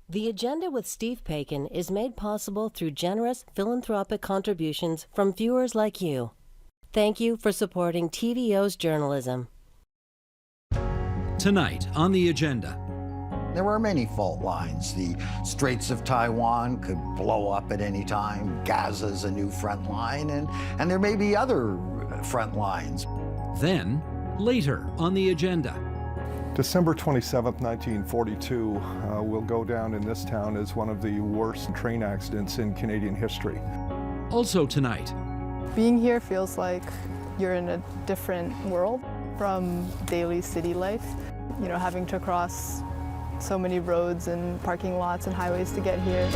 The Agenda with Steve Paikin is made possible through generous philanthropic contributions from viewers like you. Thank you for supporting TVO's journalism. Tonight on The Agenda. There are many fault lines. The Straits of Taiwan could blow up at any time. Gaza's a new front line, and there may be other front lines. Then, later on The Agenda. December 27th, 1942 will go down in this town as one of the worst train accidents in Canadian history. Also tonight. Being here feels like you're in a different world from daily city life. You know, having to cross so many roads and parking lots and highways to get here.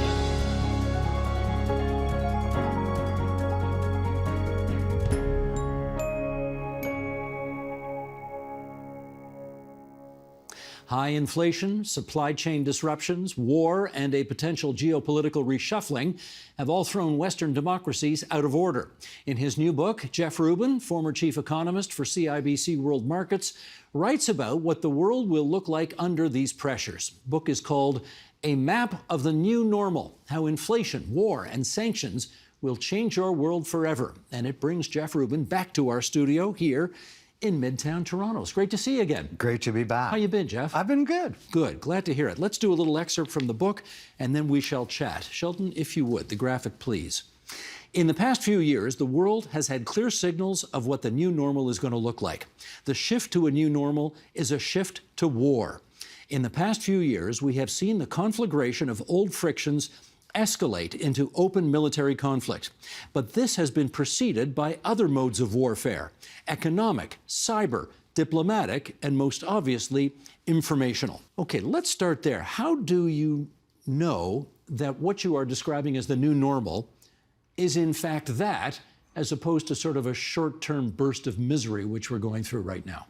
High inflation, supply chain disruptions, war, and a potential geopolitical reshuffling have all thrown Western democracies out of order. In his new book, Jeff Rubin, former chief economist for CIBC World Markets, writes about what the world will look like under these pressures. The book is called A Map of the New Normal: How Inflation, War, and Sanctions Will Change Your World Forever. And it brings Jeff Rubin back to our studio here in Midtown Toronto. It's great to see you again. Great to be back. How you been, Jeff? I've been good. Good. Glad to hear it. Let's do a little excerpt from the book, and then we shall chat. Sheldon, if you would, the graphic, please. In the past few years, the world has had clear signals of what the new normal is going to look like. The shift to a new normal is a shift to war. In the past few years, we have seen the conflagration of old frictions escalate into open military conflict. But this has been preceded by other modes of warfare: economic, cyber, diplomatic, and most obviously, informational. Okay, let's start there. How do you know that what you are describing as the new normal is in fact that, as opposed to sort of a short-term burst of misery which we're going through right now?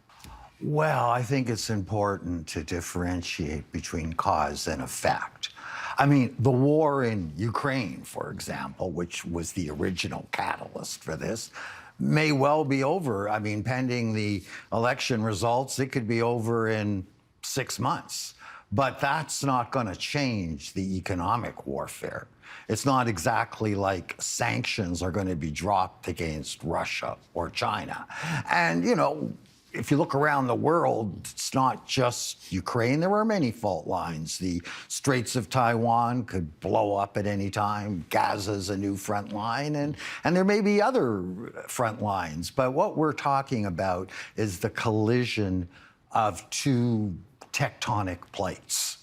Well, I think it's important to differentiate between cause and effect. I mean, the war in Ukraine, for example, which was the original catalyst for this, may well be over. I mean, pending the election results, it could be over in 6 months. But that's not going to change the economic warfare. It's not exactly like sanctions are going to be dropped against Russia or China. And, you know, if you look around the world, it's not just Ukraine. There are many fault lines. The Straits of Taiwan could blow up at any time. Gaza's a new front line, and there may be other front lines. But what we're talking about is the collision of two tectonic plates.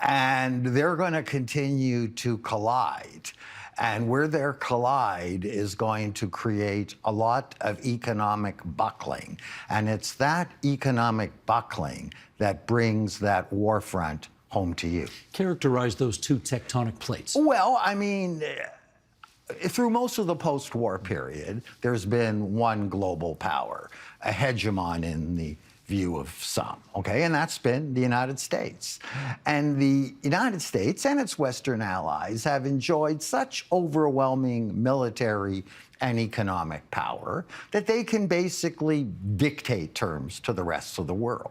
And they're going to continue to collide. And where they collide is going to create a lot of economic buckling. And it's that economic buckling that brings that war front home to you. Characterize those two tectonic plates. Well, I mean, through most of the post-war period, there's been one global power, a hegemon in the view of some, okay? And that's been the United States. And the United States and its Western allies have enjoyed such overwhelming military and economic power that they can basically dictate terms to the rest of the world.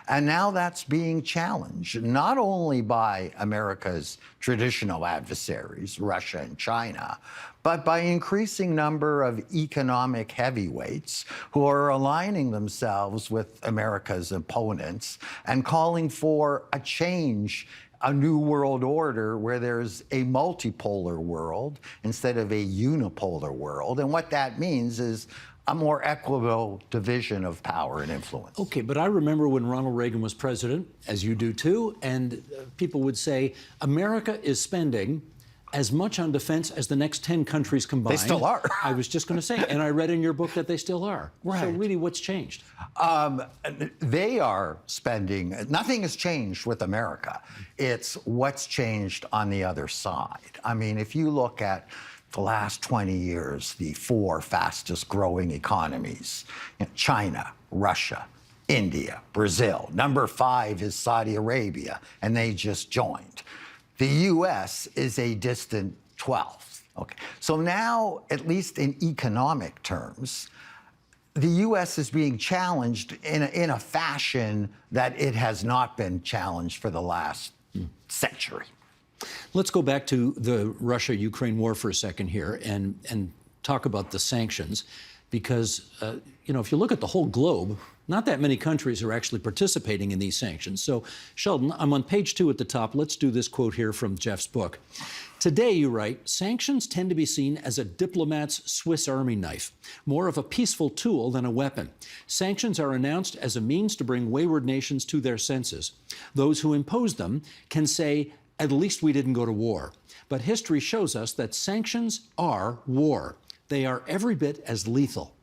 And now that's being challenged, not only by America's traditional adversaries, Russia and China, but by an increasing number of economic heavyweights who are aligning themselves with America's opponents and calling for a change, a new world order where there's a multipolar world instead of a unipolar world. And what that means is a more equitable division of power and influence. Okay, but I remember when Ronald Reagan was president, as you do too, and people would say, America is spending as much on defense as the next 10 countries combined. They still are. I was just going to say, and I read in your book that they still are. Right. So really, what's changed? They are spending, nothing has changed with America. It's what's changed on the other side. I mean, if you look at the last 20 years, the 4 fastest growing economies, China, Russia, India, Brazil. Number 5 is Saudi Arabia, and they just joined. The U.S. is a distant 12th. Okay. So now, at least in economic terms, the U.S. is being challenged in a fashion that it has not been challenged for the last century. Let's go back to the Russia-Ukraine war for a second here and talk about the sanctions, because if you look at the whole globe, not that many countries are actually participating in these sanctions. So, Sheldon, I'm on page 2 at the top. Let's do this quote here from Jeff's book. Today, you write, sanctions tend to be seen as a diplomat's Swiss Army knife, more of a peaceful tool than a weapon. Sanctions are announced as a means to bring wayward nations to their senses. Those who impose them can say, at least we didn't go to war. But history shows us that sanctions are war. They are every bit as lethal.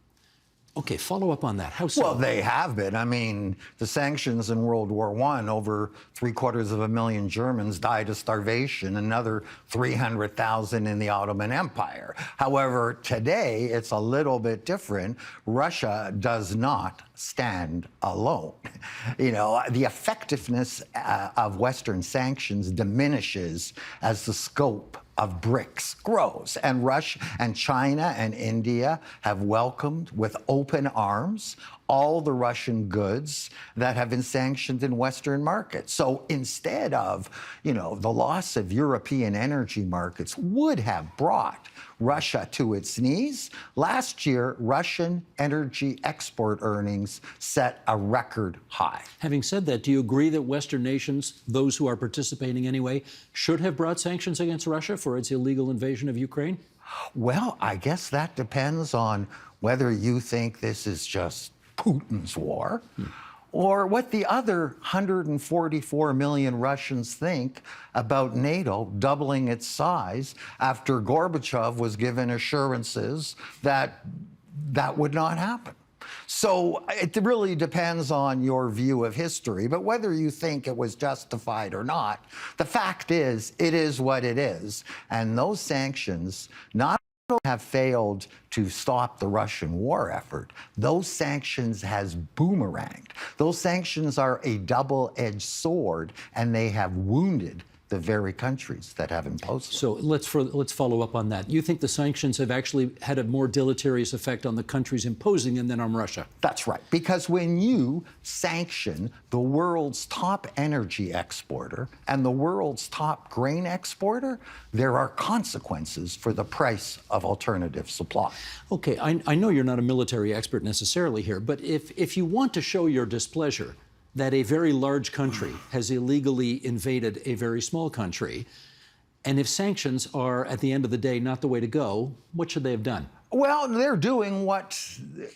Okay, follow up on that. How so? Well, they have been. I mean, the sanctions in World War I, over 750,000 Germans died of starvation, another 300,000 in the Ottoman Empire. However, today it's a little bit different. Russia does not stand alone. The effectiveness of Western sanctions diminishes as the scope of BRICS grows. And Russia and China and India have welcomed with open arms all the Russian goods that have been sanctioned in Western markets. So instead of, the loss of European energy markets would have brought Russia to its knees, last year, Russian energy export earnings set a record high. Having said that, do you agree that Western nations, those who are participating anyway, should have brought sanctions against Russia for its illegal invasion of Ukraine? Well, I guess that depends on whether you think this is just Putin's war, or what the other 144 million Russians think about NATO doubling its size after Gorbachev was given assurances that that would not happen. So it really depends on your view of history, but whether you think it was justified or not, the fact is, it is what it is. And those sanctions not have failed to stop the Russian war effort. Those sanctions has boomeranged. Those sanctions are a double-edged sword, and they have wounded the very countries that have imposed them. So let's follow up on that. You think the sanctions have actually had a more deleterious effect on the countries imposing them than on Russia? That's right, because when you sanction the world's top energy exporter and the world's top grain exporter, there are consequences for the price of alternative supply. Okay, I know you're not a military expert necessarily here, but if you want to show your displeasure that a very large country has illegally invaded a very small country, and if sanctions are, at the end of the day, not the way to go, what should they have done? Well, they're doing what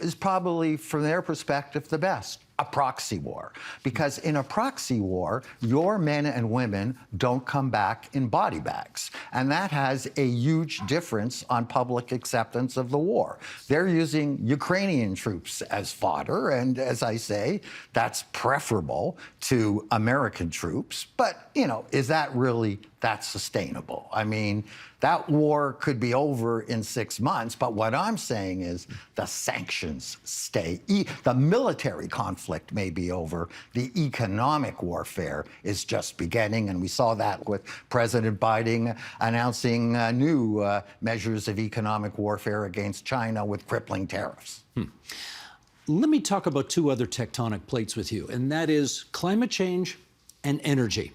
is probably, from their perspective, the best. A proxy war. Because in a proxy war, your men and women don't come back in body bags. And that has a huge difference on public acceptance of the war. They're using Ukrainian troops as fodder, and as I say, that's preferable to American troops. But, is that really that sustainable? I mean, that war could be over in 6 months, but what I'm saying is the sanctions stay. The military conflict may be over. The economic warfare is just beginning, and we saw that with President Biden announcing new measures of economic warfare against China with crippling tariffs. Let me talk about 2 other tectonic plates with you, and that is climate change and energy.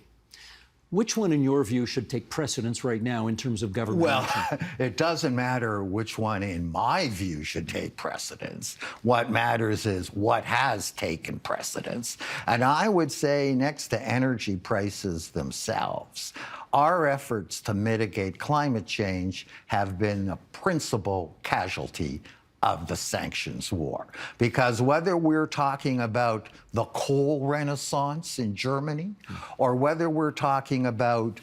Which one, in your view, should take precedence right now in terms of government action? Well, it doesn't matter which one, in my view, should take precedence. What matters is what has taken precedence. And I would say, next to energy prices themselves, our efforts to mitigate climate change have been a principal casualty of the sanctions war. Because whether we're talking about the coal renaissance in Germany, or whether we're talking about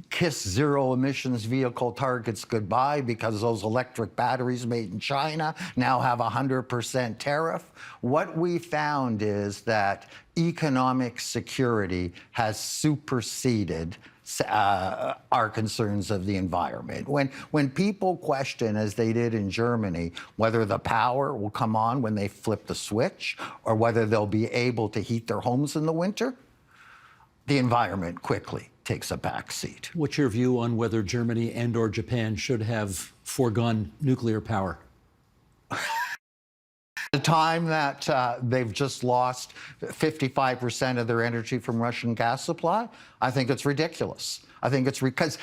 kiss zero emissions vehicle targets goodbye because those electric batteries made in China now have 100% tariff, what we found is that economic security has superseded our concerns of the environment. When people question, as they did in Germany, whether the power will come on when they flip the switch or whether they'll be able to heat their homes in the winter, the environment quickly takes a back seat. What's your view on whether Germany and or Japan should have foregone nuclear power? The time that they've just lost 55% of their energy from Russian gas supply, I think it's ridiculous. I think it's because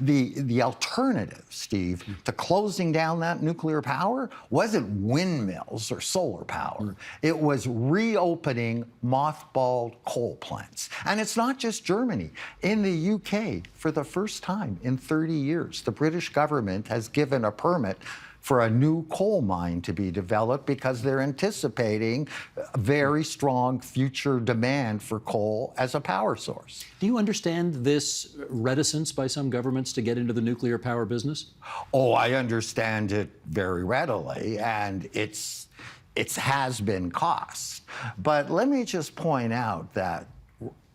the alternative, Steve, to closing down that nuclear power wasn't windmills or solar power. It was reopening mothballed coal plants. And it's not just Germany. In the UK, for the first time in 30 years, the British government has given a permit for a new coal mine to be developed because they're anticipating a very strong future demand for coal as a power source. Do you understand this reticence by some governments to get into the nuclear power business? Oh, I understand it very readily, and it has been cost. But let me just point out that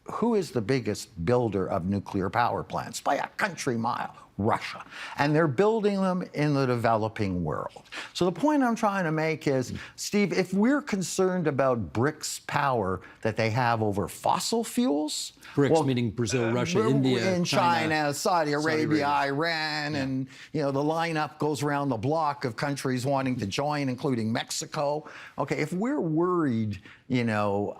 who is the biggest builder of nuclear power plants by a country mile? Russia. And they're building them in the developing world. So the point I'm trying to make is, Steve, if we're concerned about BRICS power that they have over fossil fuels, BRICS meaning Brazil, Russia, India, and China, Saudi Arabia, Iran, and the lineup goes around the block of countries wanting to join, including Mexico. Okay, if we're worried,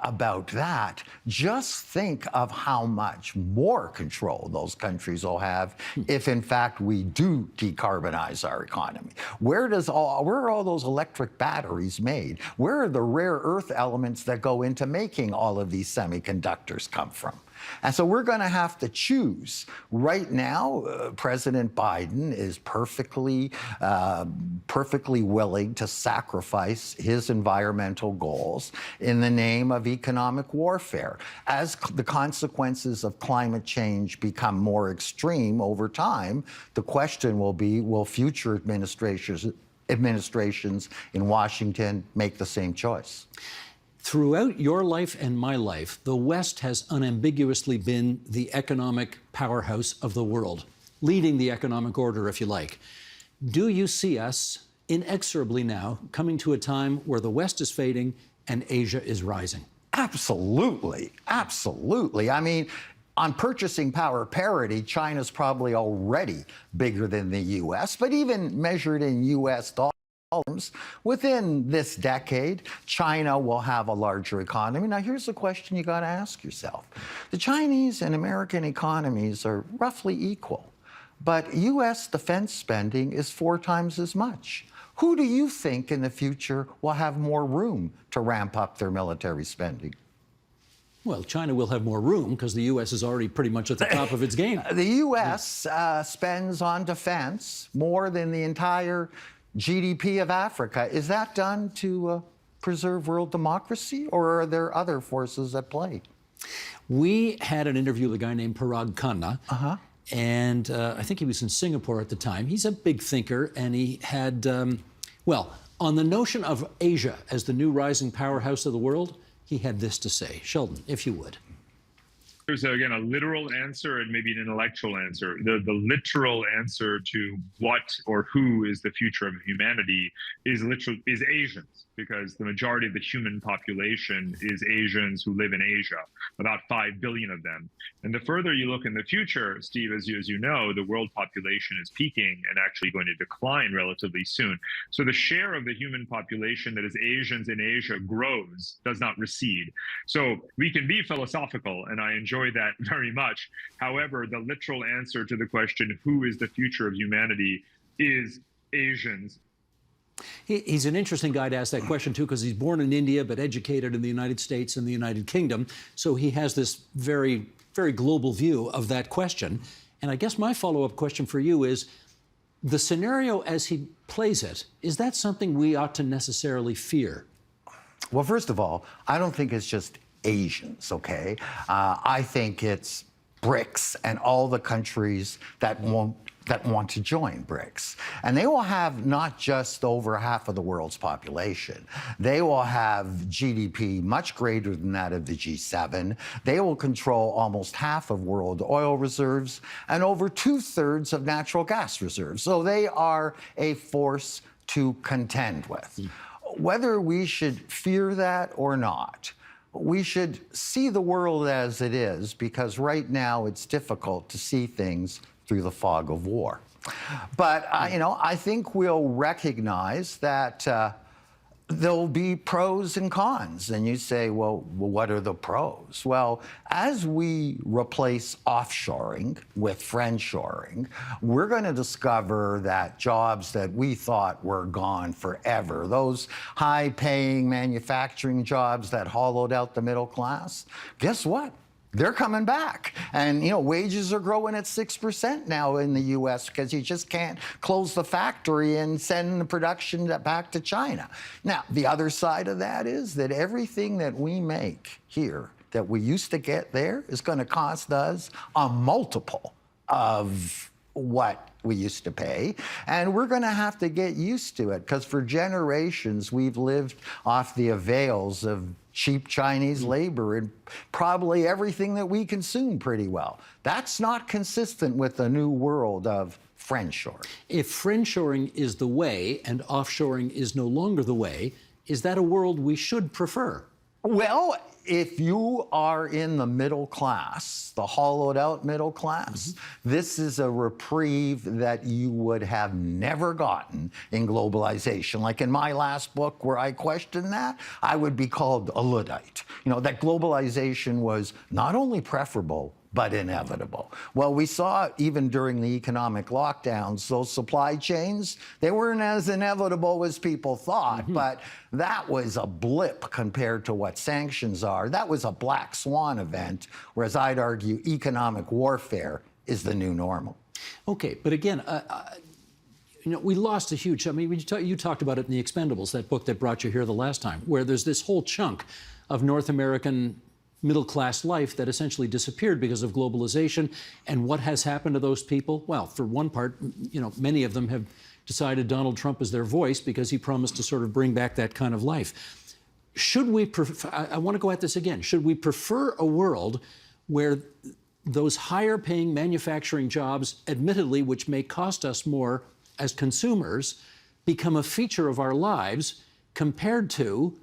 about that, just think of how much more control those countries will have if, in fact, we do decarbonize our economy. Where are all those electric batteries made? Where are the rare earth elements that go into making all of these semiconductors come from? And so we're going to have to choose. Right now, President Biden is perfectly willing to sacrifice his environmental goals in the name of economic warfare. As the consequences of climate change become more extreme over time, the question will be, will future administrations in Washington make the same choice? Throughout your life and my life, the West has unambiguously been the economic powerhouse of the world, leading the economic order, if you like. Do you see us inexorably now coming to a time where the West is fading and Asia is rising? Absolutely. Absolutely. I mean, on purchasing power parity, China's probably already bigger than the U.S., but even measured in U.S. dollars, within this decade, China will have a larger economy. Now, here's the question you got to ask yourself. The Chinese and American economies are roughly equal, but U.S. defense spending is 4 times as much. Who do you think in the future will have more room to ramp up their military spending? Well, China will have more room because the U.S. is already pretty much at the top of its game. The U.S. spends on defense more than the entire GDP of Africa. Is that done to preserve world democracy, or are there other forces at play? We had an interview with a guy named Parag Khanna, and I think he was in Singapore at the time. He's a big thinker, and he had, on the notion of Asia as the new rising powerhouse of the world, he had this to say. Sheldon, if you would. There's, again, a literal answer and maybe an intellectual answer. The literal answer to what or who is the future of humanity is Asians, because the majority of the human population is Asians who live in Asia, about 5 billion of them. And the further you look in the future, Steve, as you know, the world population is peaking and actually going to decline relatively soon. So the share of the human population that is Asians in Asia grows, does not recede. So we can be philosophical, and I enjoy that very much. However, the literal answer to the question, who is the future of humanity, is Asians. He's an interesting guy to ask that question, too, because he's born in India but educated in the United States and the United Kingdom. So he has this very, very global view of that question. And I guess my follow-up question for you is, the scenario as he plays it, is that something we ought to necessarily fear? Well, first of all, I don't think it's just Asians, okay? I think it's BRICS and all the countries that want to join BRICS. And they will have not just over half of the world's population. They will have GDP much greater than that of the G7. They will control almost half of world oil reserves and over 2/3 of natural gas reserves. So they are a force to contend with. Whether we should fear that or not, we should see the world as it is, because right now it's difficult to see things through the fog of war. But, I think we'll recognize that there'll be pros and cons. And you say, well, what are the pros? Well, as we replace offshoring with friendshoring, we're going to discover that jobs that we thought were gone forever, those high-paying manufacturing jobs that hollowed out the middle class, guess what? They're coming back. And, wages are growing at 6% now in the U.S. because you just can't close the factory and send the production back to China. Now, the other side of that is that everything that we make here that we used to get there is going to cost us a multiple of what we used to pay. And we're going to have to get used to it because for generations, we've lived off the avails of cheap Chinese labor and probably everything that we consume pretty well. That's not consistent with the new world of friendshoring. If friendshoring is the way and offshoring is no longer the way, is that a world we should prefer? Well, if you are in the middle class, the hollowed out middle class, this is a reprieve that you would have never gotten in globalization. Like in my last book where I questioned that, I would be called a Luddite. That globalization was not only preferable, but inevitable. Well, we saw even during the economic lockdowns, those supply chains, they weren't as inevitable as people thought, but that was a blip compared to what sanctions are. That was a black swan event, whereas I'd argue economic warfare is the new normal. Okay, but again, we lost a huge, you talked about it in The Expendables, that book that brought you here the last time, where there's this whole chunk of North American middle-class life that essentially disappeared because of globalization. And what has happened to those people? Well, for one part, many of them have decided Donald Trump is their voice because he promised to sort of bring back that kind of life. Should we I want to go at this again. Should we prefer a world where those higher-paying manufacturing jobs, admittedly, which may cost us more as consumers, become a feature of our lives compared to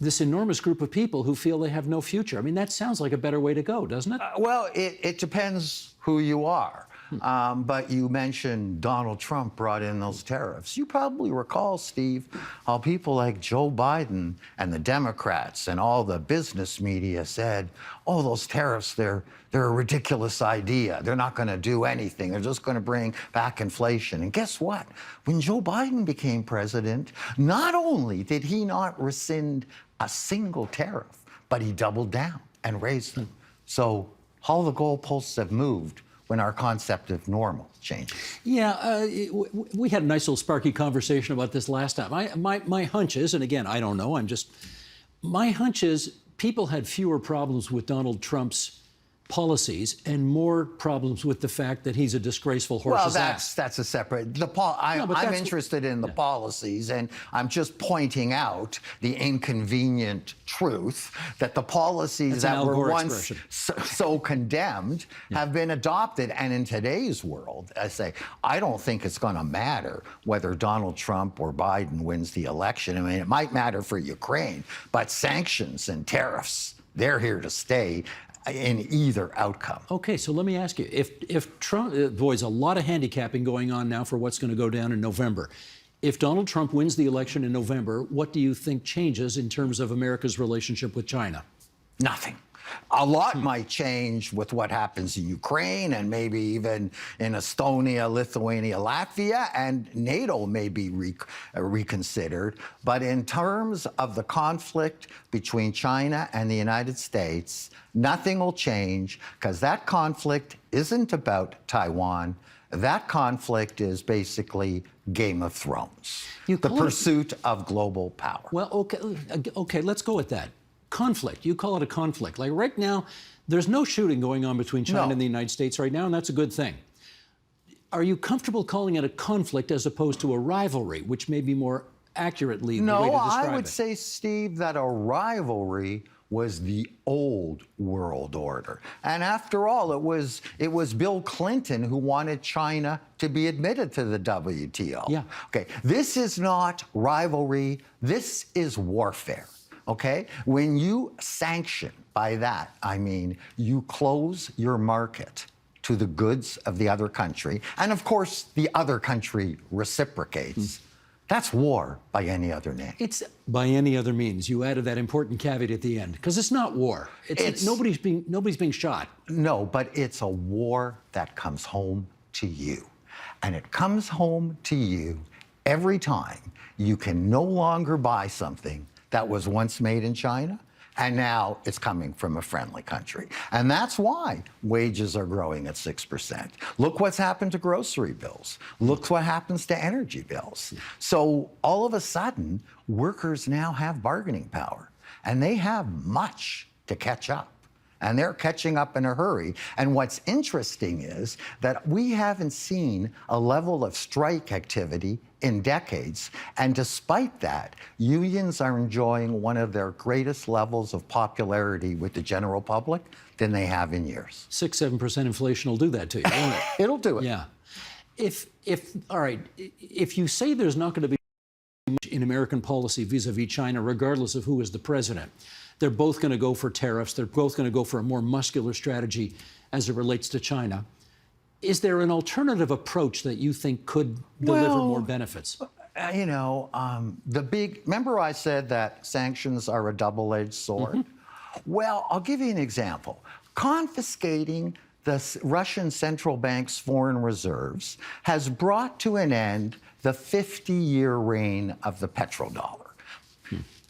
this enormous group of people who feel they have no future? I mean, that sounds like a better way to go, doesn't it? Well, it depends who you are. But you mentioned Donald Trump brought in those tariffs. You probably recall, Steve, how people like Joe Biden and the Democrats and all the business media said, oh, those tariffs, they're a ridiculous idea. They're not going to do anything. They're just going to bring back inflation. And guess what? When Joe Biden became president, not only did he not rescind a single tariff, but he doubled down and raised them. So all the goalposts have moved when our concept of normal changes. Yeah, we had a nice little sparky conversation about this last time. My hunch is, and again, I don't know, my hunch is people had fewer problems with Donald Trump's policies and more problems with the fact that he's a disgraceful horse's ass. That's a separate. I'm interested in the policies, and I'm just pointing out the inconvenient truth that the policies that were once so condemned have been adopted. And in today's world, I don't think it's going to matter whether Donald Trump or Biden wins the election. I mean, it might matter for Ukraine, but sanctions and tariffs, they're here to stay in either outcome. Okay, so let me ask you, if Trump, there's a lot of handicapping going on now for what's going to go down in November. If Donald Trump wins the election in November, what do you think changes in terms of America's relationship with China? Nothing. A lot might change with what happens in Ukraine and maybe even in Estonia, Lithuania, Latvia, and NATO may be reconsidered. But in terms of the conflict between China and the United States, nothing will change because that conflict isn't about Taiwan. That conflict is basically Game of Thrones, the pursuit of global power. Well, okay, let's go with that. Conflict, you call it a conflict. Like right now, there's no shooting going on between China and the United States right now, and that's a good thing. Are you comfortable calling it a conflict as opposed to a rivalry, which may be more accurately the way to describe it? No, I would say, Steve, that a rivalry was the old world order. And after all, it was Bill Clinton who wanted China to be admitted to the WTO. Yeah. Okay, this is not rivalry, this is warfare. Okay? When you sanction, by that I mean you close your market to the goods of the other country, and of course the other country reciprocates. That's war by any other name. It's by any other means. You added that important caveat at the end, because it's not war. Nobody's being shot. No, but it's a war that comes home to you. And it comes home to you every time you can no longer buy something that was once made in China, and now it's coming from a friendly country. And that's why wages are growing at 6%. Look what's happened to grocery bills. Look what happens to energy bills. So all of a sudden, workers now have bargaining power, and they have much to catch up. And they're catching up in a hurry. And what's interesting is that we haven't seen a level of strike activity in decades. And despite that, unions are enjoying one of their greatest levels of popularity with the general public than they have in years. 6-7% inflation will do that to you, won't it? It'll do it. Yeah. All right, if you say there's not going to be much in American policy vis-a-vis China, regardless of who is the president, they're both going to go for tariffs. They're both going to go for a more muscular strategy as it relates to China. Is there an alternative approach that you think could deliver more benefits? Remember I said that sanctions are a double-edged sword? Mm-hmm. Well, I'll give you an example. Confiscating the Russian central bank's foreign reserves has brought to an end the 50-year reign of the petrodollar.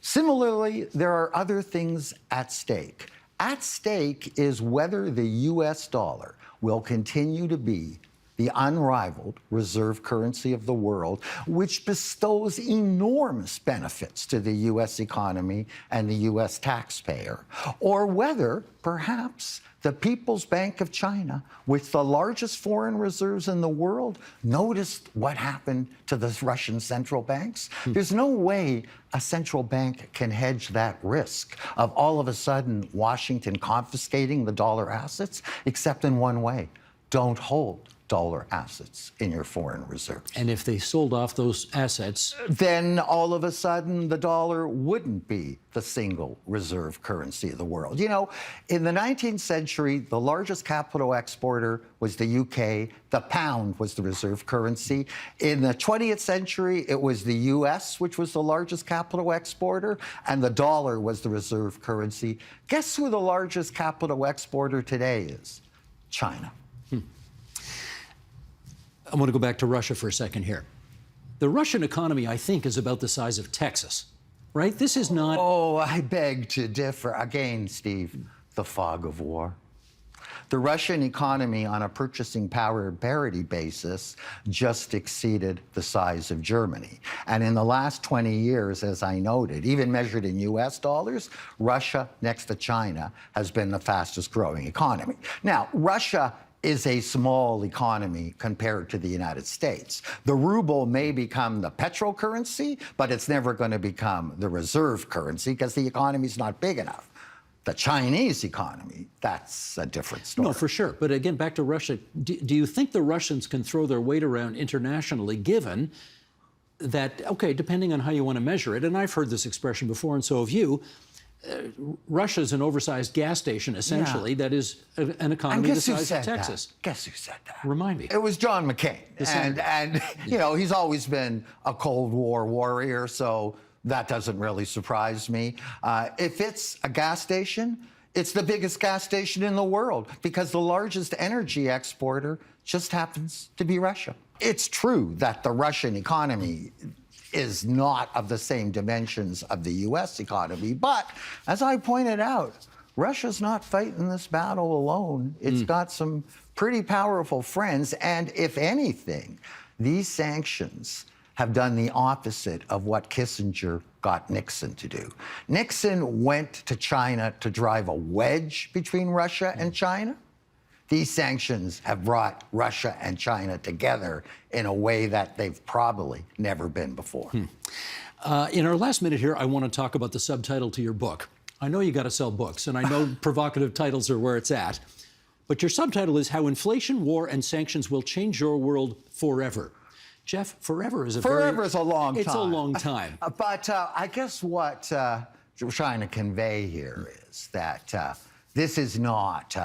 Similarly, there are other things at stake. At stake is whether the US dollar will continue to be the unrivaled reserve currency of the world, which bestows enormous benefits to the US economy and the US taxpayer, or whether perhaps the People's Bank of China, with the largest foreign reserves in the world, noticed what happened to the Russian central banks. There's no way a central bank can hedge that risk of all of a sudden Washington confiscating the dollar assets, except in one way: don't hold dollar assets in your foreign reserves. And if they sold off those assets, then all of a sudden the dollar wouldn't be the single reserve currency of the world. You know, in the 19th century, the largest capital exporter was the UK. The pound was the reserve currency. In the 20th century, it was the US, which was the largest capital exporter, and the dollar was the reserve currency. Guess who the largest capital exporter today is? China. I want to go back to Russia for a second here. The Russian economy, I think, is about the size of Texas, right? This is not... Oh, I beg to differ. Again, Steve, the fog of war. The Russian economy, on a purchasing power parity basis, just exceeded the size of Germany. And in the last 20 years, as I noted, even measured in US dollars, Russia, next to China, has been the fastest growing economy. Now, Russia is a small economy compared to the United States. The ruble may become the petrol currency, but it's never going to become the reserve currency because the economy's not big enough. The Chinese economy, that's a different story. No, for sure. But again, back to Russia, do you think the Russians can throw their weight around internationally, given that, okay, depending on how you want to measure it, and I've heard this expression before, and so have you, Russia's an oversized gas station, essentially, that is an economy the size of Texas. Guess who said that? Remind me. It was John McCain. And you know, he's always been a Cold War warrior, so that doesn't really surprise me. If it's a gas station, it's the biggest gas station in the world because the largest energy exporter just happens to be Russia. It's true that the Russian economy is not of the same dimensions of the US economy. But as I pointed out, Russia's not fighting this battle alone. It's got some pretty powerful friends. And if anything, these sanctions have done the opposite of what Kissinger got Nixon to do. Nixon went to China to drive a wedge between Russia and China. These sanctions have brought Russia and China together in a way that they've probably never been before. In our last minute here, I want to talk about the subtitle to your book. I know you got to sell books, and I know provocative titles are where it's at, but your subtitle is How Inflation, War, and Sanctions Will Change Your World Forever. Jeff, forever is a is a long time. It's a long time. But I guess what we're trying to convey here is that this is not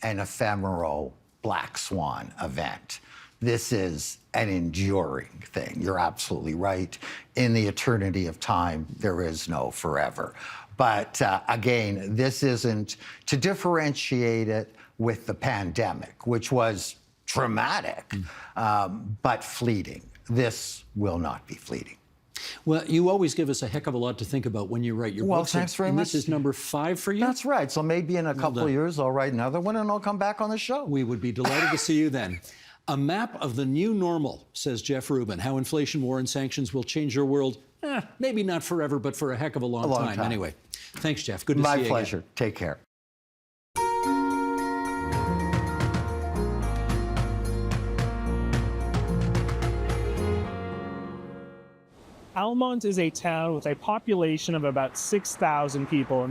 an ephemeral black swan event. This is an enduring thing. You're absolutely right. In the eternity of time, there is no forever. But again, this isn't to differentiate it with the pandemic, which was traumatic, but fleeting. This will not be fleeting. Well, you always give us a heck of a lot to think about when you write your books. Thanks very and much. This is number 5 for you? That's right. So maybe in a couple of years, I'll write another one and I'll come back on the show. We would be delighted to see you then. A map of the new normal, says Jeff Rubin. How inflation, war, and sanctions will change your world. Maybe not forever, but for a heck of a long time. Anyway, thanks, Jeff. Good to see you. My pleasure. Again. Take care. Almonte is a town with a population of about 6,000 people in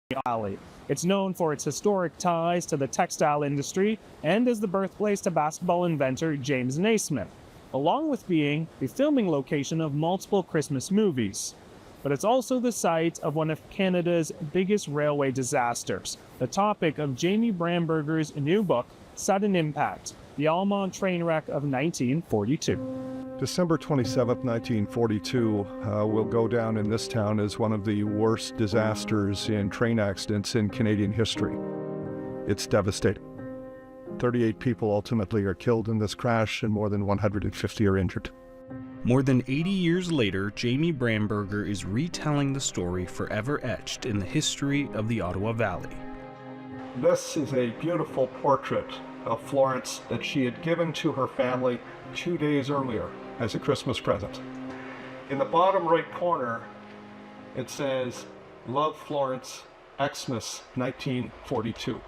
the valley. It's known for its historic ties to the textile industry and is the birthplace to basketball inventor James Naismith, along with being the filming location of multiple Christmas movies. But it's also the site of one of Canada's biggest railway disasters, the topic of Jamie Bramberger's new book, Sudden Impact, the Almonte train wreck of 1942. December 27th, 1942 will go down in this town as one of the worst disasters in train accidents in Canadian history. It's devastating. 38 people ultimately are killed in this crash and more than 150 are injured. More than 80 years later, Jamie Bramberger is retelling the story forever etched in the history of the Ottawa Valley. This is a beautiful portrait of Florence that she had given to her family 2 days earlier as a Christmas present. In the bottom right corner, it says, "Love Florence, Xmas 1942.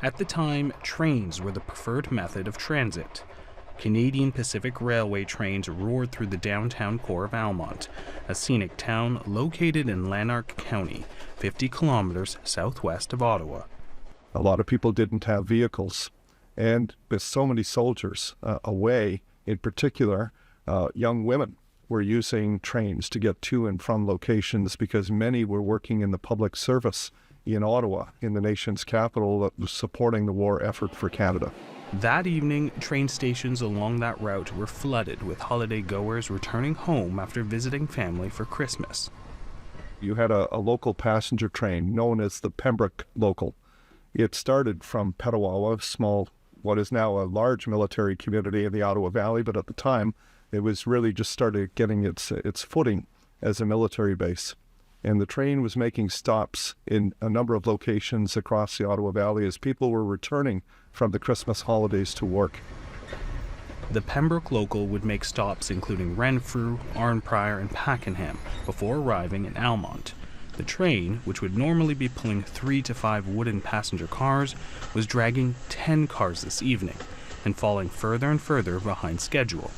At the time, trains were the preferred method of transit. Canadian Pacific Railway trains roared through the downtown core of Almonte, a scenic town located in Lanark County, 50 kilometers southwest of Ottawa. A lot of people didn't have vehicles, and with so many soldiers away, in particular, young women were using trains to get to and from locations because many were working in the public service in Ottawa, in the nation's capital, that was supporting the war effort for Canada. That evening, train stations along that route were flooded with holiday goers returning home after visiting family for Christmas. You had a local passenger train known as the Pembroke Local. It started from Petawawa, small, what is now a large military community in the Ottawa Valley, but at the time it was really just started getting its footing as a military base. And the train was making stops in a number of locations across the Ottawa Valley as people were returning from the Christmas holidays to work. The Pembroke Local would make stops including Renfrew, Arnprior, and Pakenham before arriving in Almonte. The train, which would normally be pulling 3 to 5 wooden passenger cars, was dragging 10 cars this evening and falling further and further behind schedule.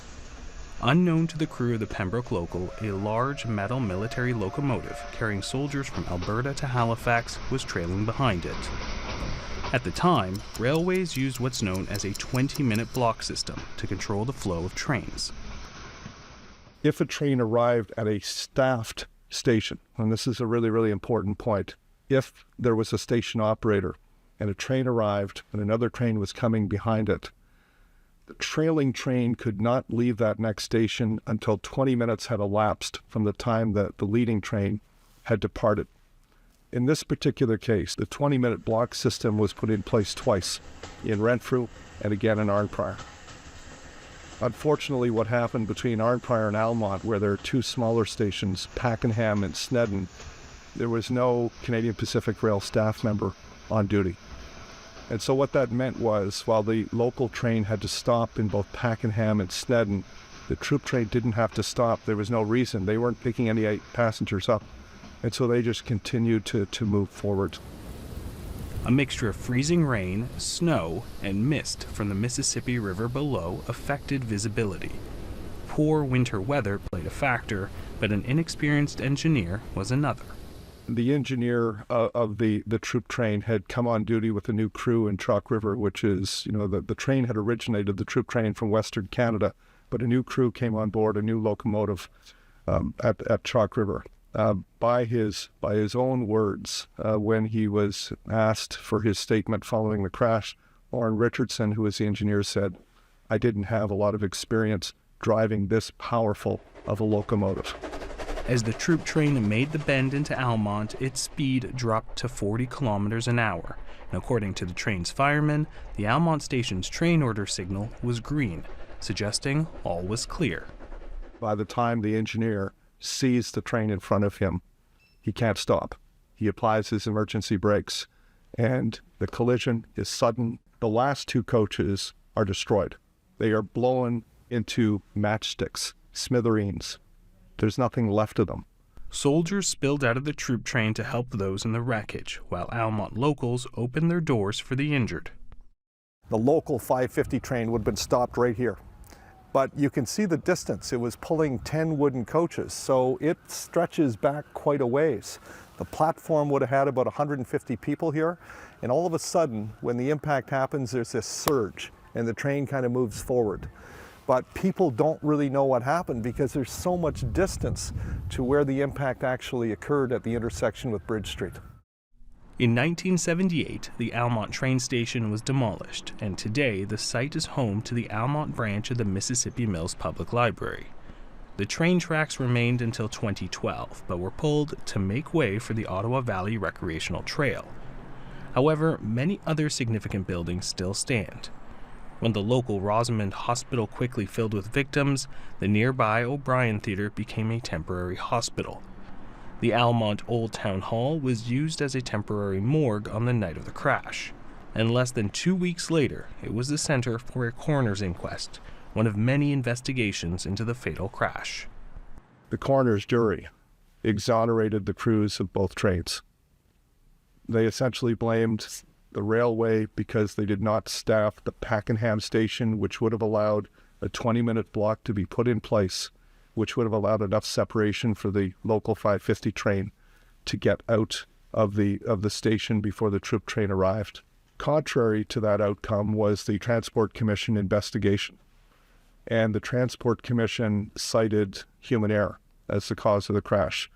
Unknown to the crew of the Pembroke Local, a large metal military locomotive carrying soldiers from Alberta to Halifax was trailing behind it. At the time, railways used what's known as a 20-minute block system to control the flow of trains. If a train arrived at a staffed station, and this is a really, really important point, if there was a station operator and a train arrived and another train was coming behind it, the trailing train could not leave that next station until 20 minutes had elapsed from the time that the leading train had departed. In this particular case, the 20-minute block system was put in place twice, in Renfrew and again in Arnprior. Unfortunately, what happened between Arnprior and Almonte, where there are 2 smaller stations, Pakenham and Snedden, there was no Canadian Pacific Rail staff member on duty. And so what that meant was, while the local train had to stop in both Pakenham and Snedden, the troop train didn't have to stop. There was no reason. They weren't picking any passengers up. And so they just continued to move forward. A mixture of freezing rain, snow, and mist from the Mississippi River below affected visibility. Poor winter weather played a factor, but an inexperienced engineer was another. The engineer of the troop train had come on duty with a new crew in Chalk River, which is, the train had originated, the troop train, from Western Canada, but a new crew came on board, a new locomotive at Chalk River. By his own words, when he was asked for his statement following the crash, Lauren Richardson, who was the engineer, said, I didn't have a lot of experience driving this powerful of a locomotive. As the troop train made the bend into Almonte, its speed dropped to 40 kilometers an hour. And according to the train's fireman, the Almonte station's train order signal was green, suggesting all was clear. By the time the engineer sees the train in front of him, he can't stop. He applies his emergency brakes, and the collision is sudden. The last two coaches are destroyed. They are blown into matchsticks, smithereens. There's nothing left of them. Soldiers spilled out of the troop train to help those in the wreckage, while Almonte locals opened their doors for the injured. The local 550 train would have been stopped right here. But you can see the distance. It was pulling 10 wooden coaches, so it stretches back quite a ways. The platform would have had about 150 people here, and all of a sudden, when the impact happens, there's this surge, and the train kind of moves forward. But people don't really know what happened because there's so much distance to where the impact actually occurred at the intersection with Bridge Street. In 1978, the Almonte train station was demolished, and today the site is home to the Almonte branch of the Mississippi Mills Public Library. The train tracks remained until 2012, but were pulled to make way for the Ottawa Valley Recreational Trail. However, many other significant buildings still stand. When the local Rosamond Hospital quickly filled with victims, the nearby O'Brien Theatre became a temporary hospital. The Almonte Old Town Hall was used as a temporary morgue on the night of the crash. And less than 2 weeks later, it was the center for a coroner's inquest, one of many investigations into the fatal crash. The coroner's jury exonerated the crews of both trains. They essentially blamed the railway because they did not staff the Pakenham station, which would have allowed a 20-minute block to be put in place, which would have allowed enough separation for the local 550 train to get out of the station before the troop train arrived. Contrary to that outcome was the Transport Commission investigation. And the Transport Commission cited human error as the cause of the crash.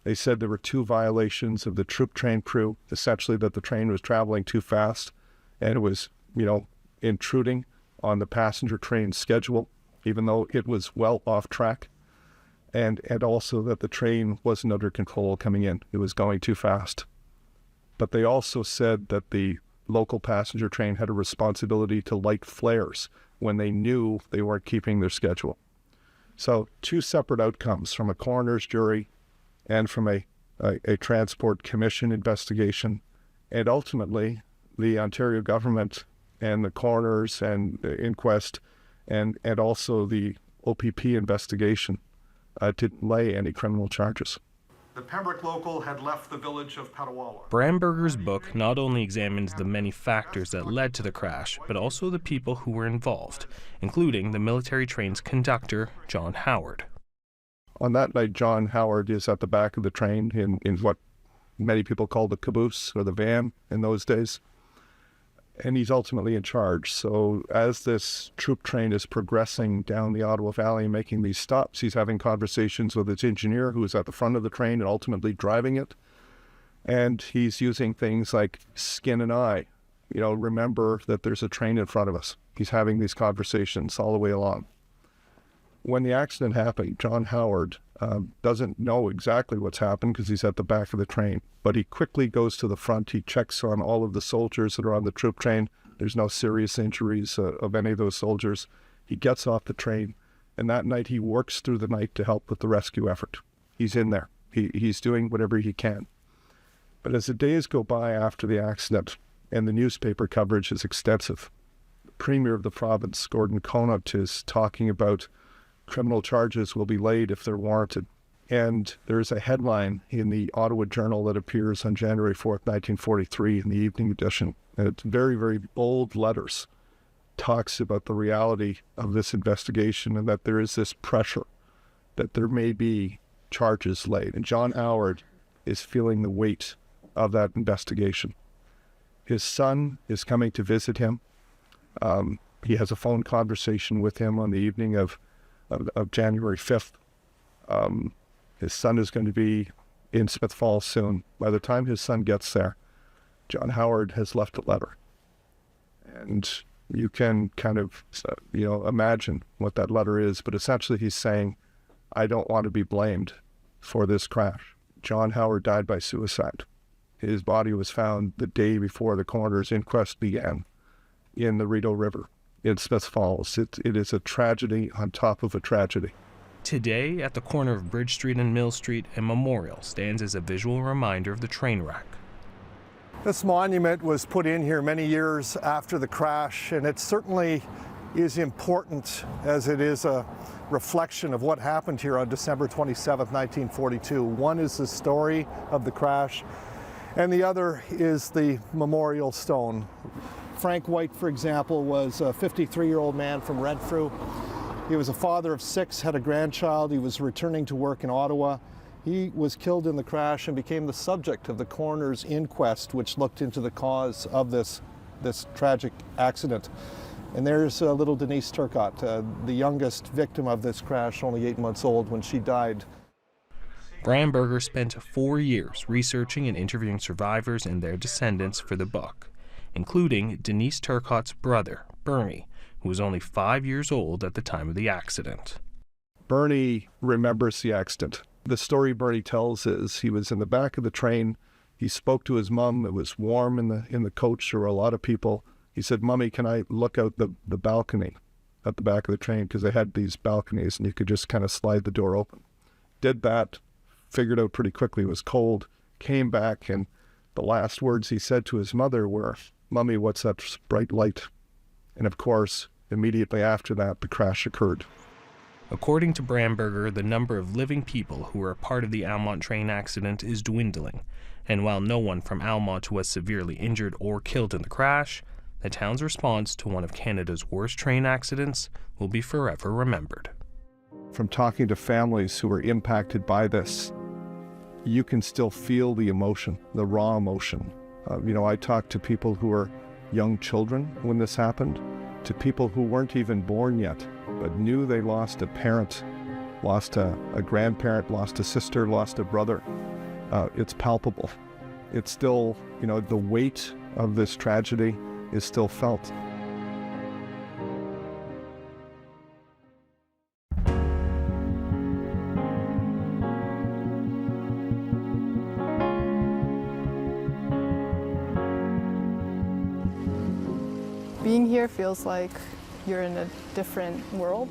They said there were two violations of the troop train crew, essentially that the train was traveling too fast and it was, intruding on the passenger train schedule, even though it was well off track. And also that the train wasn't under control coming in. It was going too fast. But they also said that the local passenger train had a responsibility to light flares when they knew they weren't keeping their schedule. So two separate outcomes from a coroner's jury and from a Transport Commission investigation. And ultimately, the Ontario government and the coroners and the inquest and also the OPP investigation didn't lay any criminal charges. The Pembroke local had left the village of Petawawa. Bramberger's book not only examines the many factors that led to the crash, but also the people who were involved, including the military train's conductor, John Howard. On that night, John Howard is at the back of the train in what many people call the caboose or the van in those days. And he's ultimately in charge. So as this troop train is progressing down the Ottawa Valley and making these stops, he's having conversations with its engineer who is at the front of the train and ultimately driving it. And he's using things like skin and eye. Remember that there's a train in front of us. He's having these conversations all the way along. When the accident happened, John Howard doesn't know exactly what's happened because he's at the back of the train. But he quickly goes to the front. He checks on all of the soldiers that are on the troop train. There's no serious injuries of any of those soldiers. He gets off the train, and that night he works through the night to help with the rescue effort. He's in there. He's doing whatever he can. But as the days go by after the accident, and the newspaper coverage is extensive, the Premier of the province, Gordon Conant, is talking about criminal charges will be laid if they're warranted. And there's a headline in the Ottawa Journal that appears on January 4th, 1943 in the evening edition. And it's very, very bold letters. Talks about the reality of this investigation and that there is this pressure that there may be charges laid. And John Howard is feeling the weight of that investigation. His son is coming to visit him. He has a phone conversation with him on the evening of January 5th. His son is going to be in Smith Falls soon. By the time his son gets there, John Howard has left a letter. And You can kind of, imagine what that letter is, but essentially he's saying, I don't want to be blamed for this crash. John Howard died by suicide. His body was found the day before the coroner's inquest began in the Rideau River in Smith Falls. It is a tragedy on top of a tragedy. Today, at the corner of Bridge Street and Mill Street, a memorial stands as a visual reminder of the train wreck. This monument was put in here many years after the crash, and it certainly is important as it is a reflection of what happened here on December 27th, 1942. One is the story of the crash, and the other is the memorial stone. Frank White, for example, was a 53-year-old man from Renfrew. He was a father of 6, had a grandchild. He was returning to work in Ottawa. He was killed in the crash and became the subject of the coroner's inquest, which looked into the cause of this tragic accident. And there's little Denise Turcotte, the youngest victim of this crash, only 8 months old when she died. Bramberger spent 4 years researching and interviewing survivors and their descendants for the book, including Denise Turcotte's brother, Bernie, who was only 5 years old at the time of the accident. Bernie remembers the accident. The story Bernie tells is he was in the back of the train. He spoke to his mom. It was warm in the coach. There were a lot of people. He said, "Mommy, can I look out the balcony at the back of the train?" Because they had these balconies and you could just kind of slide the door open. Did that, figured out pretty quickly it was cold, came back, and the last words he said to his mother were, "Mommy, what's that bright light?" And of course, immediately after that, the crash occurred. According to Bramberger, the number of living people who were a part of the Almonte train accident is dwindling, and while no one from Almonte was severely injured or killed in the crash, the town's response to one of Canada's worst train accidents will be forever remembered. From talking to families who were impacted by this, you can still feel the emotion, the raw emotion. I talked to people who were young children when this happened, to people who weren't even born yet, but knew they lost a parent, lost a grandparent, lost a sister, lost a brother. It's palpable. It's still, the weight of this tragedy is still felt. Being here feels like you're in a different world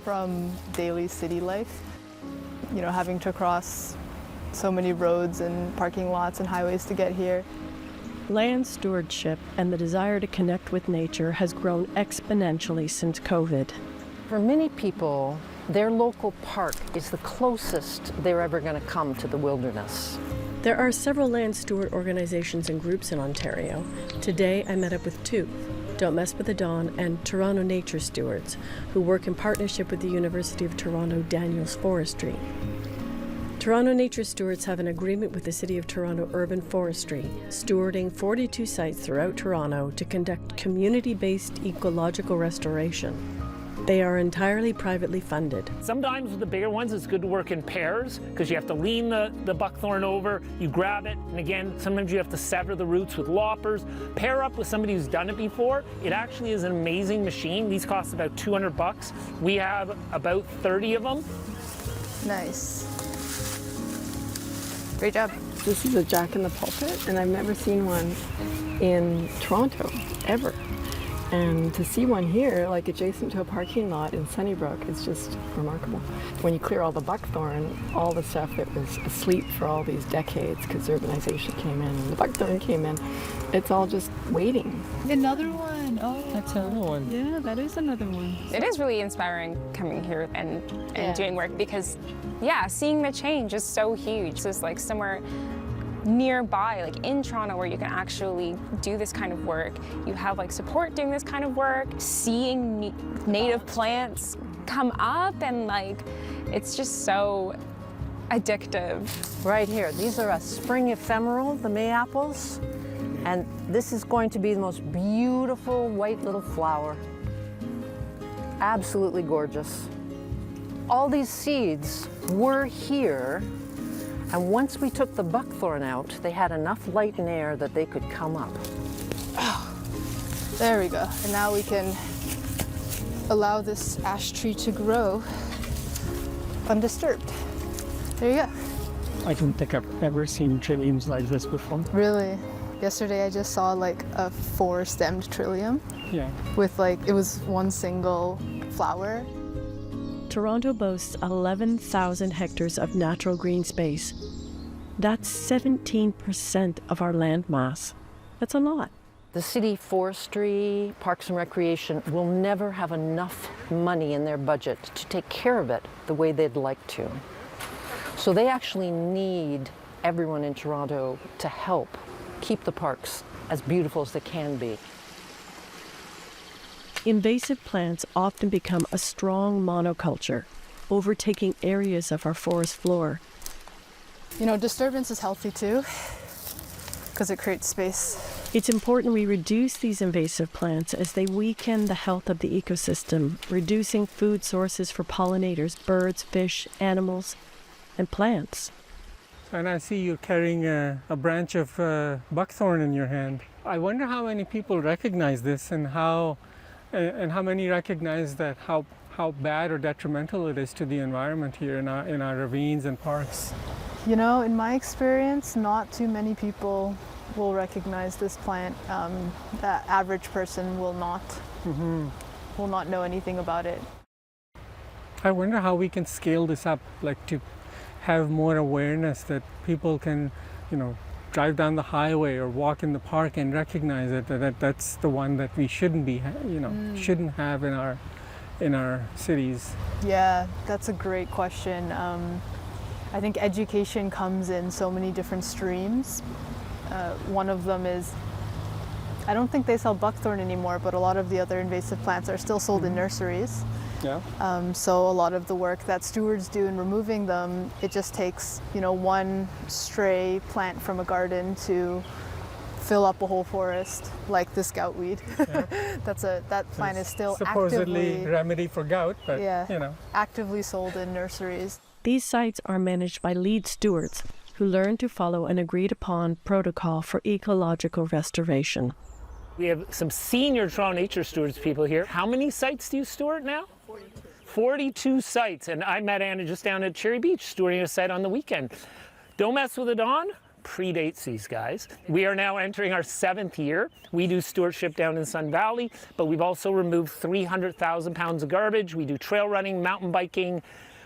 from daily city life. Having to cross so many roads and parking lots and highways to get here. Land stewardship and the desire to connect with nature has grown exponentially since COVID. For many people, their local park is the closest they're ever going to come to the wilderness. There are several land steward organizations and groups in Ontario. Today I met up with 2, Don't Mess with the Dawn and Toronto Nature Stewards, who work in partnership with the University of Toronto Daniels Forestry. Toronto Nature Stewards have an agreement with the City of Toronto Urban Forestry, stewarding 42 sites throughout Toronto to conduct community-based ecological restoration. They are entirely privately funded. Sometimes with the bigger ones, it's good to work in pairs because you have to lean the buckthorn over, you grab it, and again, sometimes you have to sever the roots with loppers. Pair up with somebody who's done it before. It actually is an amazing machine. These cost about $200. We have about 30 of them. Nice. Great job. This is a jack in the pulpit, and I've never seen one in Toronto, ever. And to see one here, like adjacent to a parking lot in Sunnybrook, is just remarkable. When you clear all the buckthorn, all the stuff that was asleep for all these decades because urbanization came in and the buckthorn came in, it's all just waiting. Another one. Oh, that's another one. Yeah, that is another one. It is really inspiring coming here and doing work because, seeing the change is so huge. It's like somewhere nearby, like in Toronto, where you can actually do this kind of work. You have like support doing this kind of work, seeing native plants come up, and like it's just so addictive. Right here, these are a spring ephemeral, the mayaples, and this is going to be the most beautiful white little flower. Absolutely gorgeous. All these seeds were here. And once we took the buckthorn out, they had enough light and air that they could come up. There we go. And now we can allow this ash tree to grow undisturbed. There you go. I don't think I've ever seen trilliums like this before. Really? Yesterday I just saw like a 4-stemmed trillium. Yeah. With like, it was one single flower. Toronto boasts 11,000 hectares of natural green space. That's 17% of our land mass. That's a lot. The city forestry, parks and recreation will never have enough money in their budget to take care of it the way they'd like to. So they actually need everyone in Toronto to help keep the parks as beautiful as they can be. Invasive plants often become a strong monoculture, overtaking areas of our forest floor. You know, disturbance is healthy too, because it creates space. It's important we reduce these invasive plants as they weaken the health of the ecosystem, reducing food sources for pollinators, birds, fish, animals, and plants. And I see you're carrying a branch of buckthorn in your hand. I wonder how many people recognize this and how many recognize that how bad or detrimental it is to the environment here in our ravines and parks. You know, in my experience, not too many people will recognize this plant. The average person will not know anything about it. I wonder how we can scale this up, like to have more awareness that people can, drive down the highway or walk in the park and recognize it, that's the one that we shouldn't be, shouldn't have in our cities. Yeah, that's a great question. I think education comes in so many different streams. One of them is, I don't think they sell buckthorn anymore, but a lot of the other invasive plants are still sold in nurseries. Yeah. So a lot of the work that stewards do in removing them, it just takes, one stray plant from a garden to fill up a whole forest, like this goutweed. Yeah. That plant is still supposedly remedy for gout, but actively sold in nurseries. These sites are managed by lead stewards who learn to follow an agreed-upon protocol for ecological restoration. We have some senior Toronto Nature Stewards people here. How many sites do you steward now? 42 sites, and I met Anna just down at Cherry Beach stewarding a site on the weekend. Don't mess with the Dawn predates these guys. We are now entering our 7th year. We do stewardship down in Sun Valley, but we've also removed 300,000 pounds of garbage. We do trail running, mountain biking.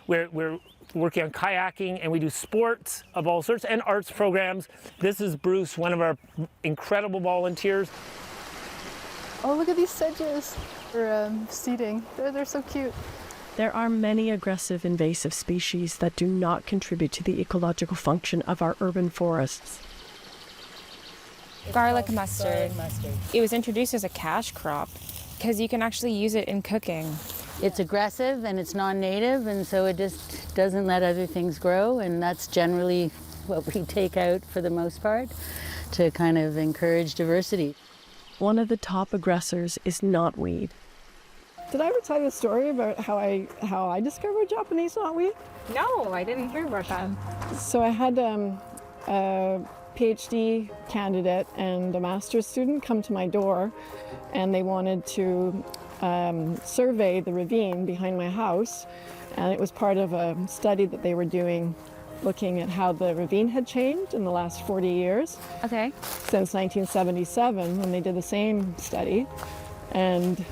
We're working on kayaking, and we do sports of all sorts and arts programs. This is Bruce, one of our incredible volunteers. Oh, look at these sedges for seeding. They're so cute. There are many aggressive invasive species that do not contribute to the ecological function of our urban forests. Garlic mustard. It was introduced as a cash crop because you can actually use it in cooking. It's aggressive and it's non-native, and so it just doesn't let other things grow, and that's generally what we take out for the most part to kind of encourage diversity. One of the top aggressors is knotweed. Did I ever tell you a story about how I discovered Japanese knotweed? No, I didn't hear about that. So I had a PhD candidate and a master's student come to my door, and they wanted to survey the ravine behind my house, and it was part of a study that they were doing looking at how the ravine had changed in the last 40 years. Okay. Since 1977, when they did the same study. And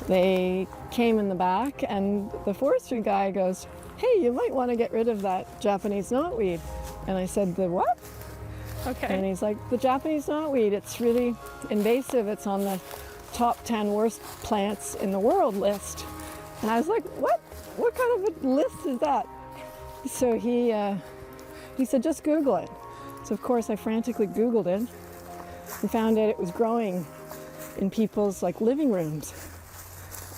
they came in the back, and the forestry guy goes, "Hey, you might want to get rid of that Japanese knotweed." And I said, "The what?" Okay. And he's like, "The Japanese knotweed, it's really invasive. It's on the top 10 worst plants in the world list." And I was like, "What? What kind of a list is that?" So he said, "Just Google it." So of course I frantically Googled it and found out it was growing in people's living rooms.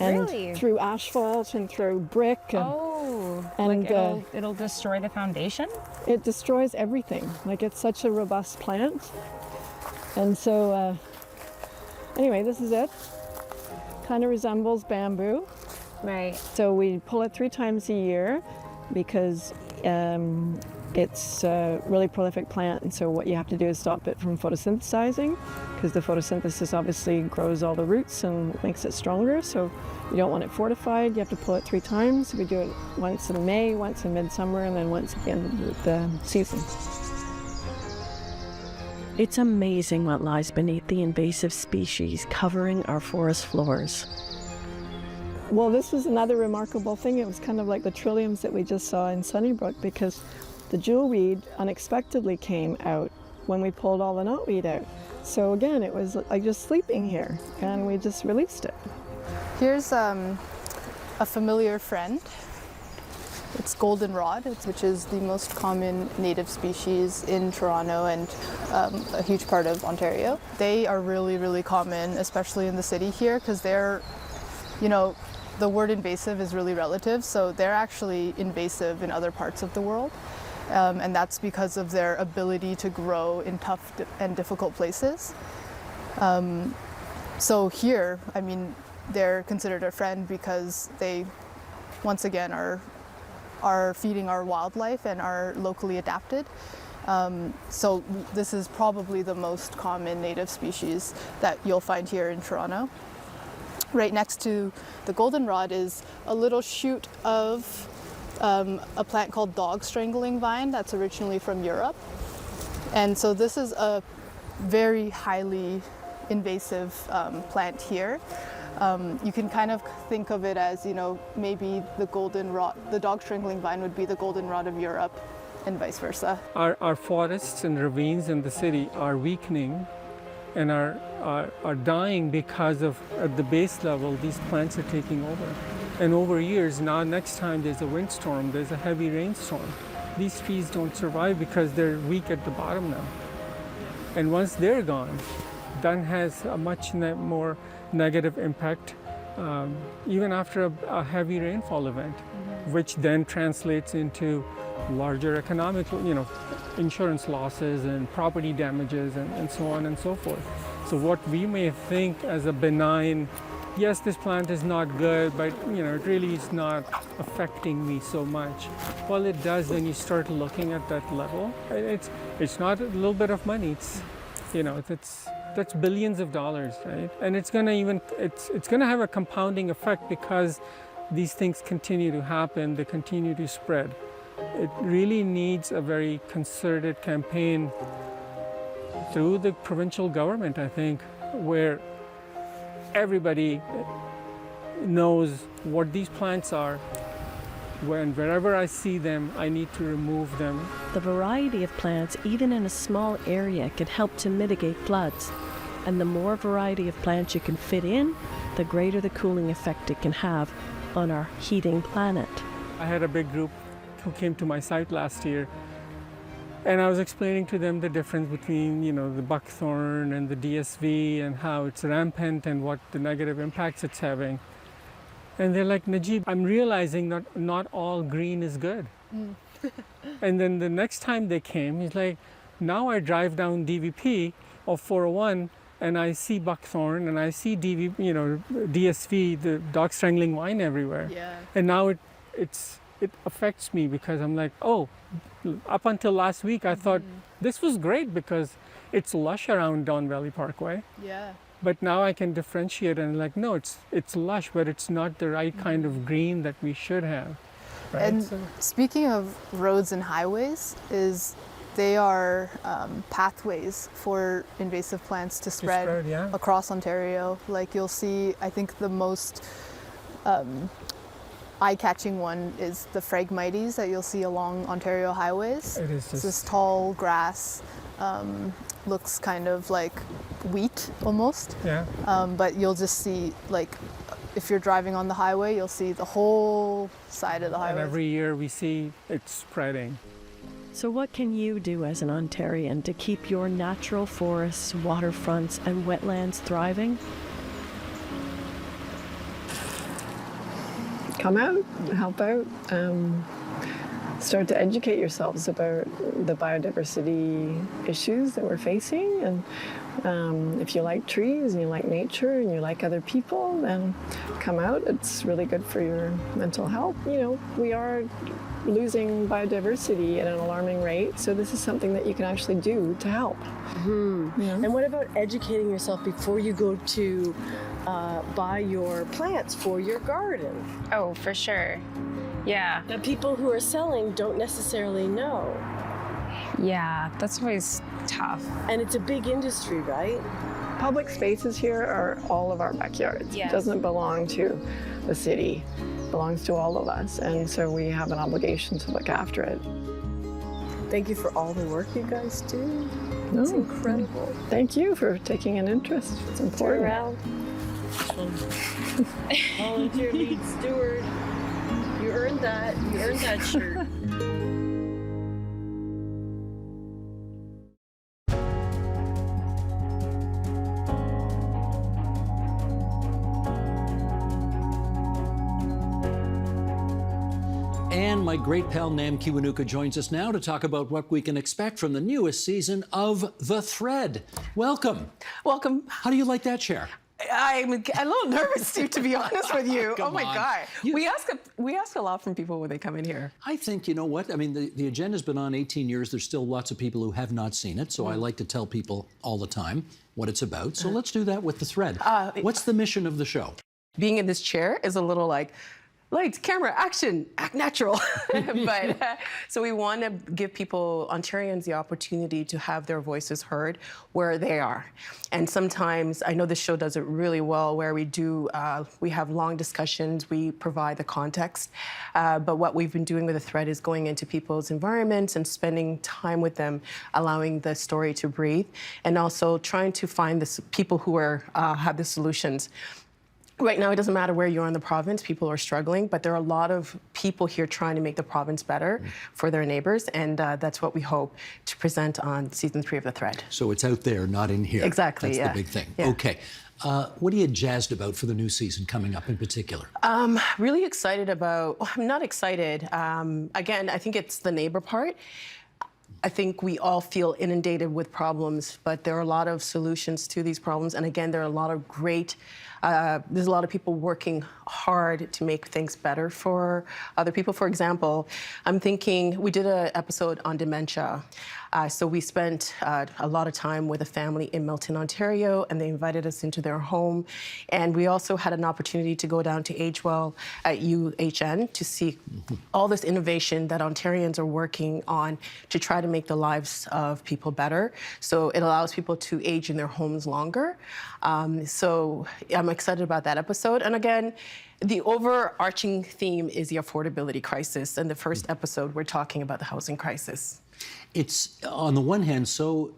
And really? Through asphalt and through brick. And, it'll destroy the foundation? It destroys everything. It's such a robust plant. And so, anyway, this is it. Kind of resembles bamboo. Right. So we pull it 3 times a year because It's a really prolific plant, and so what you have to do is stop it from photosynthesizing, because the photosynthesis obviously grows all the roots and makes it stronger, so you don't want it fortified. You have to pull it 3 times. We do it once in May, once in midsummer, and then once at the end of the season. It's amazing what lies beneath the invasive species covering our forest floors. Well, this was another remarkable thing. It was kind of like the trilliums that we just saw in Sunnybrook, because the jewelweed unexpectedly came out when we pulled all the knotweed out. So again, it was like just sleeping here, and we just released it. Here's a familiar friend. It's goldenrod, which is the most common native species in Toronto and a huge part of Ontario. They are really, really common, especially in the city here, because they're, you know, the word invasive is really relative, so they're actually invasive in other parts of the world. And that's because of their ability to grow in tough and difficult places. So here, I mean, they're considered a friend because they, once again, are feeding our wildlife and are locally adapted. So this is probably the most common native species that you'll find here in Toronto. Right next to the goldenrod is a little shoot of a plant called dog strangling vine that's originally from Europe. And so this is a very highly invasive plant here. You can kind of think of it as, you know, maybe the dog strangling vine would be the goldenrod of Europe and vice versa. Our forests and ravines in the city are weakening and are dying because of, at the base level, these plants are taking over. And over years, now next time there's a windstorm, there's a heavy rainstorm, these trees don't survive because they're weak at the bottom now. And once they're gone, that has a much more negative impact even after a heavy rainfall event, which then translates into larger economic, insurance losses and property damages and so on and so forth. So what we may think as a benign, yes, this plant is not good, but it really is not affecting me so much. Well, it does when you start looking at that level. It's not a little bit of money. That's billions of dollars, right? And it's going to have a compounding effect because these things continue to happen, they continue to spread. It really needs a very concerted campaign through the provincial government, I think, where everybody knows what these plants are. Wherever I see them, I need to remove them. The variety of plants, even in a small area, can help to mitigate floods. And the more variety of plants you can fit in, the greater the cooling effect it can have on our heating planet. I had a big group who came to my site last year, and I was explaining to them the difference between, the buckthorn and the DSV and how it's rampant and what the negative impacts it's having. And they're like, Najib, I'm realizing not all green is good. And then the next time they came, he's like, now I drive down DVP of 401 and I see buckthorn and I see DSV, the dog strangling vine everywhere. Yeah. And now it affects me because I'm like, oh, up until last week I thought this was great because it's lush around Don Valley Parkway. Yeah. But now I can differentiate and like, no, it's lush, but it's not the right kind of green that we should have. Right? And speaking of roads and highways, they are pathways for invasive plants to spread across Ontario. Like you'll see, I think the most eye-catching one is the Phragmites that you'll see along Ontario highways. It's this tall grass, looks kind of like wheat almost. Yeah. But you'll just see, like, if you're driving on the highway, you'll see the whole side of the highway. And every year we see it spreading. So what can you do as an Ontarian to keep your natural forests, waterfronts, and wetlands thriving? Come out, help out. start to educate yourselves about the biodiversity issues that we're facing. And if you like trees and you like nature and you like other people, then come out. It's really good for your mental health. You know, we are losing biodiversity at an alarming rate, so this is something that you can actually do to help. And what about educating yourself before you go to buy your plants for your garden? Oh, for sure. Yeah. That people who are selling don't necessarily know. Yeah, that's always tough. And it's a big industry, right? Public spaces here are all of our backyards. Yes. It doesn't belong to the city. It belongs to all of us, and so we have an obligation to look after it. Thank you for all the work you guys do. It's incredible. Thank you for taking an interest. It's important. Turn around. Volunteer lead steward. You earned that. You earned that shirt. And my great pal Nam Kiwanuka joins us now to talk about what we can expect from the newest season of The Thread. Welcome. Welcome. How do you like that chair? I'm a little nervous, Steve, to be honest with you. Come oh my on. God. We ask a lot from people when they come in here. I think, you know what? I mean, the agenda's been on 18 years. There's still lots of people who have not seen it. So I like to tell people all the time what it's about. So let's do that with The Thread. What's the mission of the show? Being in this chair is a little like, lights, camera, action, act natural. So we want to give people, Ontarians, the opportunity to have their voices heard where they are. And sometimes, I know this show does it really well, where we have long discussions, we provide the context. But what we've been doing with The Thread is going into people's environments and spending time with them, allowing the story to breathe, and also trying to find the people who have the solutions. Right now, it doesn't matter where you are in the province, people are struggling, but there are a lot of people here trying to make the province better for their neighbors, and that's what we hope to present on season 3 of The Thread. So it's out there, not in here. Exactly, That's the big thing. Yeah. Okay. What are you jazzed about for the new season coming up in particular? Really excited about, I'm not excited. Again, I think it's the neighbor part. I think we all feel inundated with problems, but there are a lot of solutions to these problems. And again, there are a lot of there's a lot of people working hard to make things better for other people. For example, I'm thinking, we did an episode on dementia. So we spent a lot of time with a family in Milton, Ontario, and they invited us into their home. And we also had an opportunity to go down to Agewell at UHN to see all this innovation that Ontarians are working on to try to make the lives of people better. So it allows people to age in their homes longer. So I'm excited about that episode. And again, the overarching theme is the affordability crisis. And the first episode, we're talking about the housing crisis. It's, on the one hand, so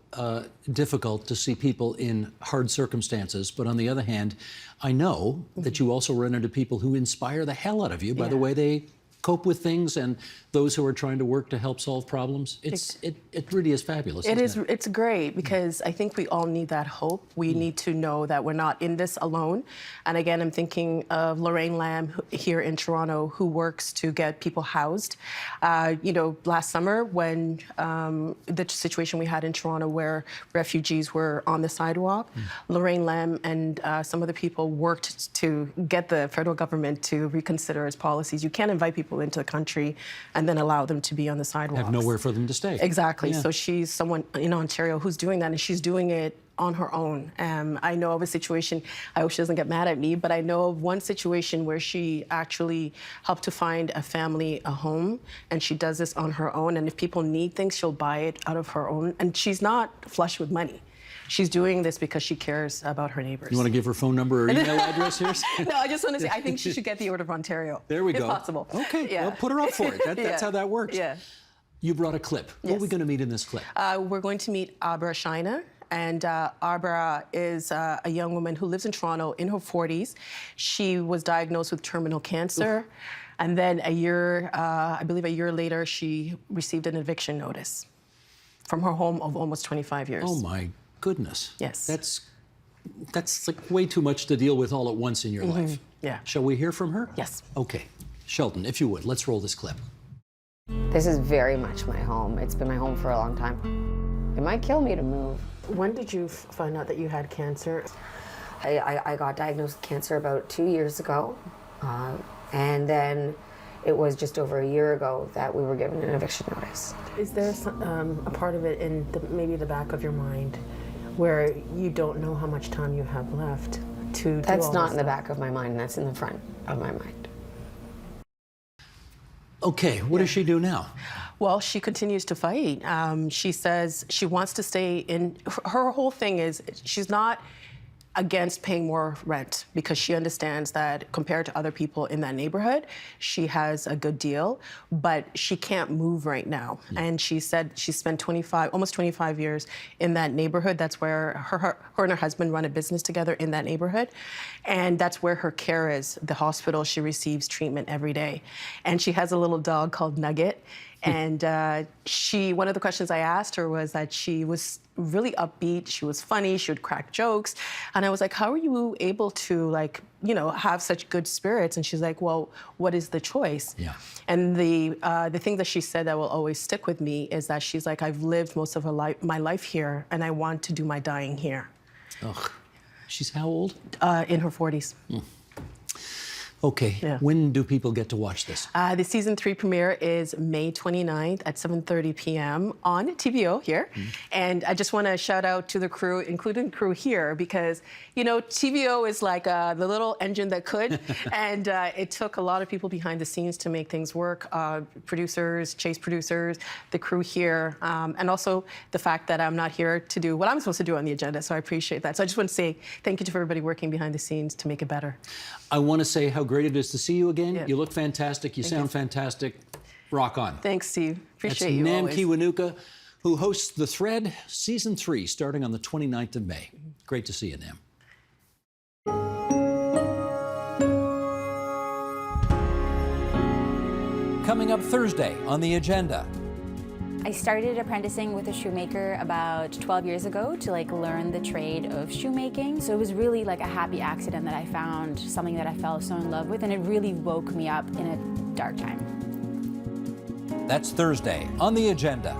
difficult to see people in hard circumstances, but on the other hand, I know that you also run into people who inspire the hell out of you by the way they cope with things, and those who are trying to work to help solve problems. It really is fabulous. It's great, because I think we all need that hope. We need to know that we're not in this alone. And again, I'm thinking of Lorraine Lamb here in Toronto, who works to get people housed. You know, last summer when the situation we had in Toronto where refugees were on the sidewalk, Lorraine Lamb and some of the people worked to get the federal government to reconsider its policies. You can't invite people into the country and then allow them to be on the sidewalks. Have nowhere for them to stay. Exactly. Yeah. So she's someone in Ontario who's doing that, and she's doing it on her own. I know of a situation, I hope she doesn't get mad at me, but I know of one situation where she actually helped to find a family a home, and she does this on her own. And if people need things, she'll buy it out of her own. And she's not flush with money. She's doing this because she cares about her neighbors. You want to give her phone number or email address here? No, I just want to say, I think she should get the Order of Ontario. There we go. If possible. Okay, Yeah. well, put her up for it. That's how that works. Yeah. You brought a clip. What are we going to meet in this clip? We're going to meet Abra Shaina. And Abra is a young woman who lives in Toronto in her 40s. She was diagnosed with terminal cancer. And then I believe a year later, she received an eviction notice from her home of almost 25 years. Oh, my goodness. Yes. That's like way too much to deal with all at once in your life. Yeah. Shall we hear from her? Yes. Okay. Sheldon, if you would, let's roll this clip. This is very much my home. It's been my home for a long time. It might kill me to move. When did you find out that you had cancer? I got diagnosed with cancer about 2 years ago. And then it was just over a year ago that we were given an eviction notice. Is there a part of it in maybe the back of your mind where you don't know how much time you have left to do That's all not this in the stuff? back of my mind, that's in the front of my mind. Okay, what does she do now? Well, she continues to fight. She says she wants to stay in. Her whole thing is she's not against paying more rent because she understands that compared to other people in that neighborhood, she has a good deal, but she can't move right now. And she said she spent almost 25 years in that neighborhood. That's where her and her husband run a business together in that neighborhood. And that's where her care is, the hospital. She treatment every day. And she has a little dog called Nugget. And one of the questions I asked her was that she was really upbeat, she was funny, she would crack jokes. And I was like, how are you able to have such good spirits? And she's like, well, what is the choice? Yeah. And the thing that she said that will always stick with me is that she's like, I've lived most of my life here and I want to do my dying here. Ugh. She's how old? In her 40s. Okay, when do people get to watch this? The season 3 premiere is May 29th at 7:30 p.m. on TVO here. And I just want to shout out to the crew, including the crew here, because, TVO is like the little engine that could. And it took a lot of people behind the scenes to make things work. Producers, chase producers, the crew here, and also the fact that I'm not here to do what I'm supposed to do on the agenda. So I appreciate that. So I just want to say thank you to everybody working behind the scenes to make it better. I want to say how great it is to see you again. Yeah. You look fantastic. You sound fantastic. Rock on. Thanks, Steve. Appreciate That's you Nam always. Kiwanuka, who hosts The Thread, Season 3, starting on the 29th of May. Great to see you, Nam. Coming up Thursday on the agenda. I started apprenticing with a shoemaker about 12 years ago to learn the trade of shoemaking. So it was really like a happy accident that I found something that I fell so in love with, and it really woke me up in a dark time. That's Thursday on the agenda.